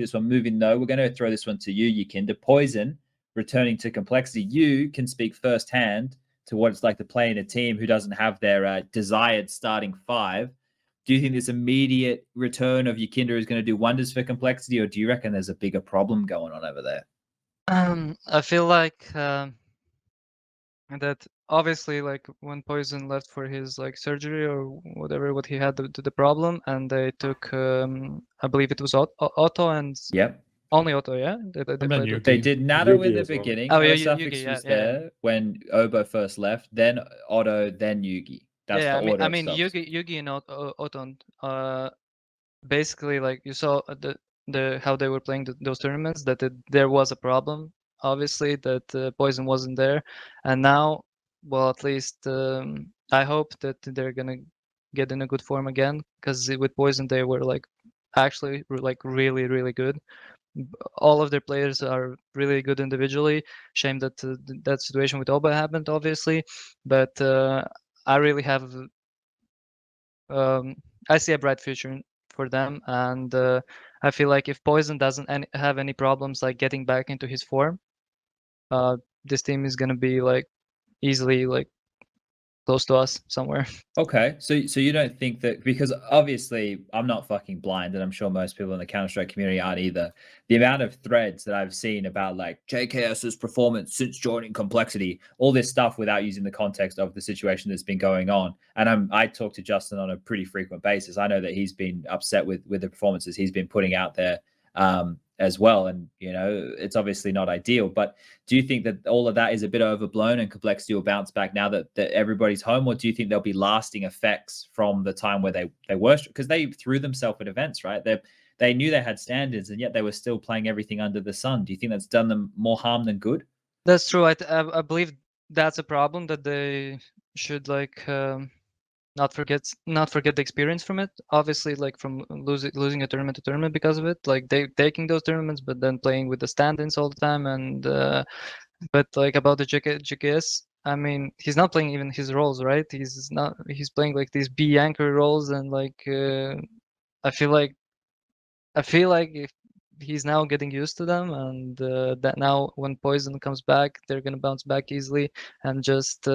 this one. Moving though, we're going to throw this one to you, Yikinda. Poizon, returning to Complexity. You can speak firsthand to what it's like to play in a team who doesn't have their desired starting five. Do you think this immediate return of Yikinda is going to do wonders for Complexity, or do you reckon there's a bigger problem going on over there? I feel like that obviously, like when poizon left for his like surgery or whatever, what he had the problem, and they took I believe it was Otto and Yep. only Otto, yeah. They did Nato in the well. beginning. Oh, yeah, Suffix Yugi, was there when Obo first left, then Otto, then Yugi. That's the order. I mean Yugi and Otto. Basically, like you saw the how they were playing those tournaments, that there was a problem. Obviously, that poizon wasn't there, and now, well, at least I hope that they're gonna get in a good form again. Because with poizon, they were like actually like really, really good. All of their players are really good individually. Shame that that situation with Oba happened, obviously, but I really have. I see a bright future for them, and I feel like if poizon doesn't have any problems like getting back into his form, this team is gonna be like easily like close to us somewhere. Okay, so you don't think that, because obviously I'm not fucking blind, and I'm sure most people in the Counter-Strike community aren't either. The amount of threads that I've seen about like JKS's performance since joining Complexity, all this stuff without using the context of the situation that's been going on. And I talk to Justin on a pretty frequent basis. I know that he's been upset with the performances he's been putting out there as well. And, you know, it's obviously not ideal, but do you think that all of that is a bit overblown and Complexity will bounce back now that everybody's home? Or do you think there'll be lasting effects from the time where they were, because they threw themselves at events, right? They knew they had standards, and yet they were still playing everything under the sun. Do you think that's done them more harm than good? That's true. I believe that's a problem that they should like not forget the experience from it. Obviously, like from losing a tournament to tournament because of it, like they taking those tournaments, but then playing with the stand-ins all the time. And but like about the JKS, I mean, he's not playing even his roles, right? He's playing like these B anchor roles, and like I feel like if he's now getting used to them, and that now when poizon comes back, they're gonna bounce back easily and just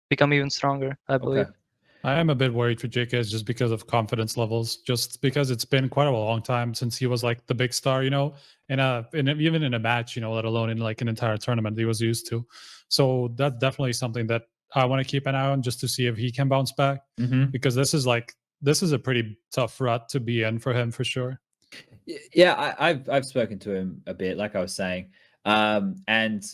become even stronger, I believe. Okay. I am a bit worried for JKS just because of confidence levels, just because it's been quite a long time since he was like the big star, you know, even in a match, you know, let alone in like an entire tournament he was used to. So that's definitely something that I want to keep an eye on, just to see if he can bounce back, because this is a pretty tough rut to be in for him for sure. Yeah, I've spoken to him a bit, like I was saying, and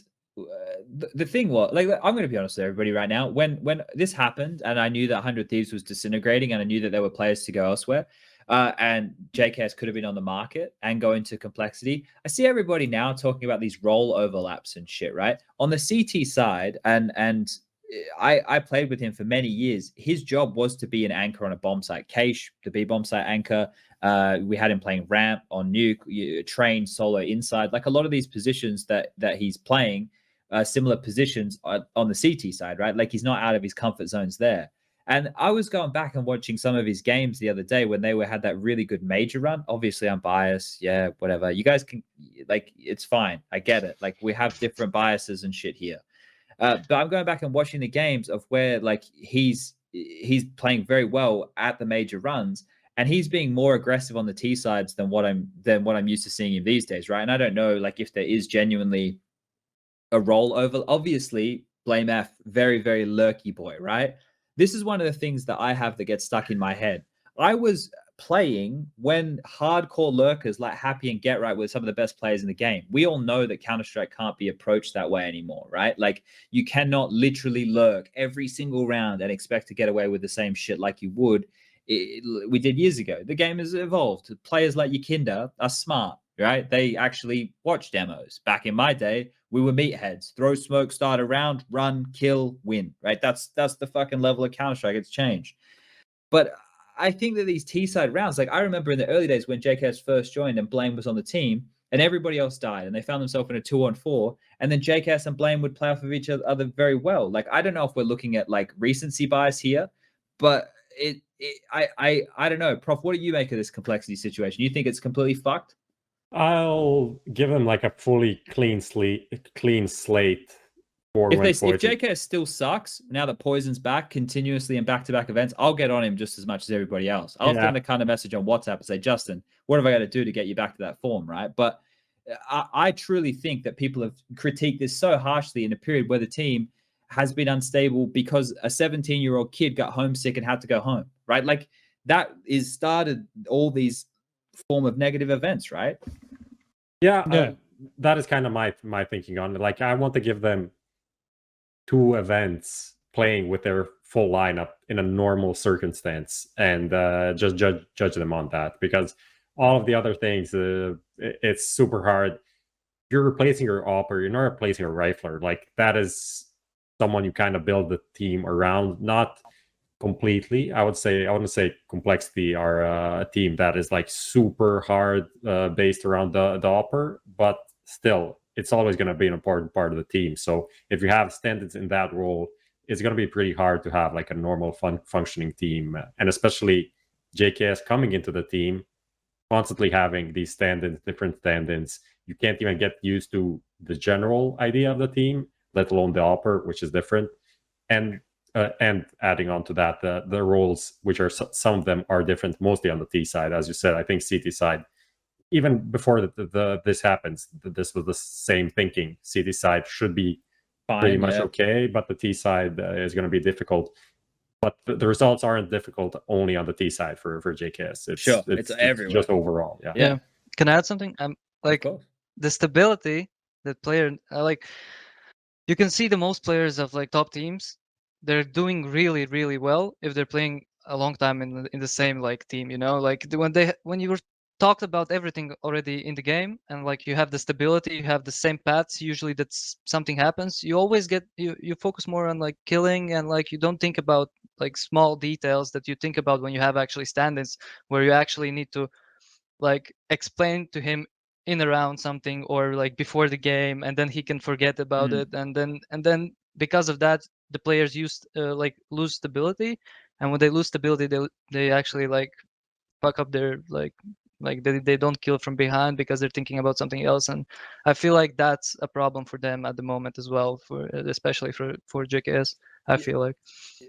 the thing was, like, I'm going to be honest with everybody right now. When this happened, and I knew that 100 Thieves was disintegrating, and I knew that there were players to go elsewhere, and JKS could have been on the market and go into Complexity, I see everybody now talking about these role overlaps and shit, right? On the CT side, and I played with him for many years. His job was to be an anchor on a bomb site. Keish, the B bomb site anchor. We had him playing ramp on nuke, train, solo, inside. Like a lot of these positions that he's playing, similar positions on the CT side, right? Like he's not out of his comfort zones there. And I was going back and watching some of his games the other day when they had that really good major run. Obviously, I'm biased. Yeah, whatever. You guys can, like, it's fine. I get it. Like, we have different biases and shit here. But I'm going back and watching the games of where like he's playing very well at the major runs, and he's being more aggressive on the T sides than what I'm used to seeing him these days, right? And I don't know like if there is genuinely a rollover. Obviously, Blame F, very, very lurky boy, right? This is one of the things that I have that gets stuck in my head. I was playing when hardcore lurkers like Happy and Get Right were some of the best players in the game. We all know that Counter-Strike can't be approached that way anymore, right? Like you cannot literally lurk every single round and expect to get away with the same shit like you would we did years ago. The game has evolved. Players like Yikinda are smart, right? They actually watch demos. Back in my day, we were meatheads. Throw smoke, start a round, run, kill, win, right? That's the fucking level of Counter-Strike. It's changed. But I think that these T-side rounds, like I remember in the early days when JKS first joined and Blame was on the team and everybody else died and they found themselves in a 2-on-4, and then JKS and Blame would play off of each other very well. Like, I don't know if we're looking at like recency bias here, but I don't know, Prof. What do you make of this complexity situation? You think it's completely fucked? I'll give him like a fully clean slate for If when Poizon. JKS still sucks now that Poizon's back continuously in back-to-back events, I'll get on him just as much as everybody else. I'll send a kind of message on WhatsApp and say, Justin, what have I got to do to get you back to that form, right? But I truly think that people have critiqued this so harshly in a period where the team has been unstable because a 17-year-old kid got homesick and had to go home, right? Like that is started all these form of negative events, right? Yeah. That is kind of my thinking on it. Like, I want to give them 2 events playing with their full lineup in a normal circumstance and just judge them on that, because all of the other things, it's super hard. You're replacing your AWPer, you're not replacing a rifler. Like, that is someone you kind of build the team around, not completely. I wouldn't say Complexity are a team that is like super hard based around the AWPer, but still, it's always going to be an important part of the team. So if you have standards in that role, it's going to be pretty hard to have like a normal functioning team. And especially JKS coming into the team, constantly having these stand-ins, different stand-ins. You can't even get used to the general idea of the team, let alone the AWPer, which is different. And adding on to that, the roles, which are some of them are different, mostly on the T side. As you said, I think CT side, even before this happens, this was the same thinking. CT side should be pretty much okay, but the T side is going to be difficult. But the results aren't difficult only on the T side for JKS. It's everywhere. Just overall. Yeah. Can I add something? Like the stability that player like. You can see the most players of like top teams, they're doing really, really well if they're playing a long time in the same like team. You know, like when you were talked about everything already in the game, and like you have the stability, you have the same paths. Usually, that's something happens. You always get you focus more on like killing, and like you don't think about like small details that you think about when you have actually stand-ins, where you actually need to like explain to him in around something or like before the game, and then he can forget about it, and then because of that the players like lose stability, and when they lose stability they actually like fuck up their like they don't kill from behind because they're thinking about something else. And I feel like that's a problem for them at the moment as well, for especially for JKS. I feel like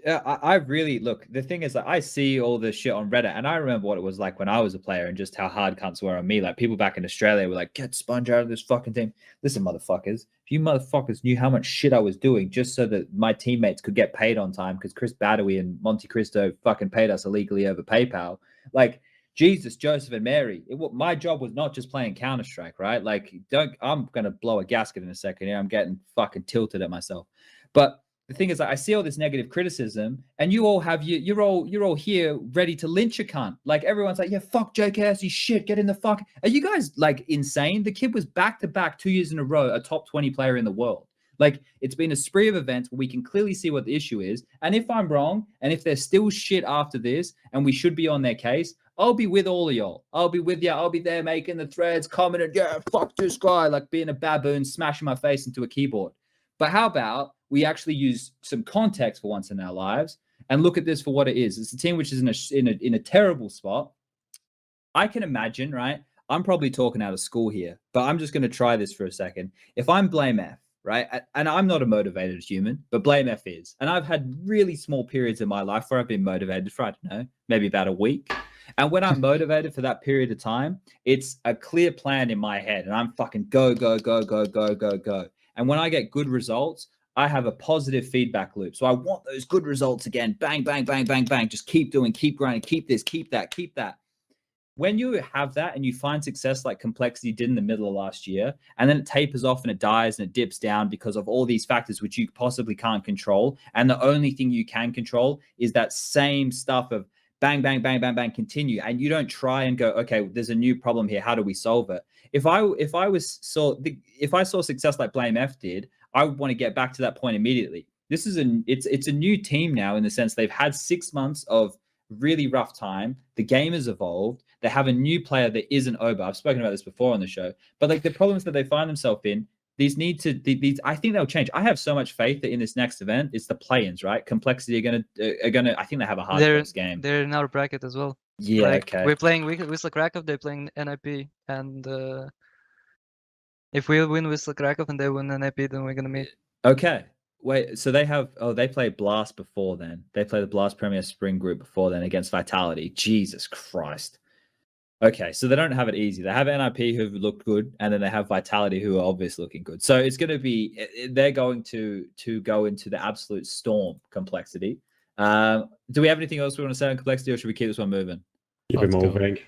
I really look, the thing is that I see all this shit on Reddit, and I remember what it was like when I was a player and just how hard cunts were on me. Like people back in Australia were like, get SPUNJ out of this fucking team. Listen, motherfuckers, if you motherfuckers knew how much shit I was doing just so that my teammates could get paid on time, because Chris Badawi and Monte Cristo fucking paid us illegally over PayPal. Like, Jesus, Joseph, and Mary. My job was not just playing Counter-Strike, right? Like, I'm gonna blow a gasket in a second here. I'm getting fucking tilted at myself. But the thing is, I see all this negative criticism, and you all have you're all here ready to lynch a cunt. Like everyone's like, yeah, fuck JKS, you shit, get in the fuck. Are you guys like insane? The kid was back-to-back 2 years in a row a top 20 player in the world. Like, it's been a spree of events where we can clearly see what the issue is. And if I'm wrong, and if they're still shit after this, and we should be on their case, I'll be with all of y'all. I'll be with you. I'll be there making the threads, commenting, yeah, fuck this guy, like being a baboon, smashing my face into a keyboard. But how about we actually use some context for once in our lives and look at this for what it is? It's a team which is in a terrible spot. I can imagine, right? I'm probably talking out of school here, but I'm just going to try this for a second. If I'm Blame F, right? And I'm not a motivated human, but Blame F is. And I've had really small periods in my life where I've been motivated for, I don't know, maybe about a week. And when I'm motivated for that period of time, it's a clear plan in my head. And I'm fucking go, go, go, go, go, go, go. And when I get good results, I have a positive feedback loop. So I want those good results again. Bang, bang, bang, bang, bang. Just keep doing, keep grinding, keep this, keep that, keep that. When you have that and you find success like Complexity did in the middle of last year, and then it tapers off and it dies and it dips down because of all these factors which you possibly can't control, and the only thing you can control is that same stuff of bang, bang, bang, bang, bang, continue, and you don't try and go, okay, there's a new problem here. How do we solve it? If I saw success like Blame F did, I would want to get back to that point immediately. This is it's a new team now, in the sense they've had 6 months of really rough time. The game has evolved. They have a new player that isn't Oba. I've spoken about this before on the show, but like the problems that they find themselves in, these need to these. I think they'll change. I have so much faith that in this next event, it's the play-ins, right? Complexity are gonna. I think they have a hard first game. They're in our bracket as well. Yeah, like, okay. We're playing Wisla Krakow. They're playing NIP, and if we win Wisla Krakow and they win NIP, then we're gonna meet. Okay. Wait, so they have they play Blast before then. They play the Blast Premier Spring group before then against Vitality. Jesus Christ. Okay, so they don't have it easy. They have NIP who look good, and then they have Vitality who are obviously looking good. So it's going to be they're going to go into the absolute storm. Complexity. Do we have anything else we want to say on Complexity, or should we keep this one moving? Keep it moving.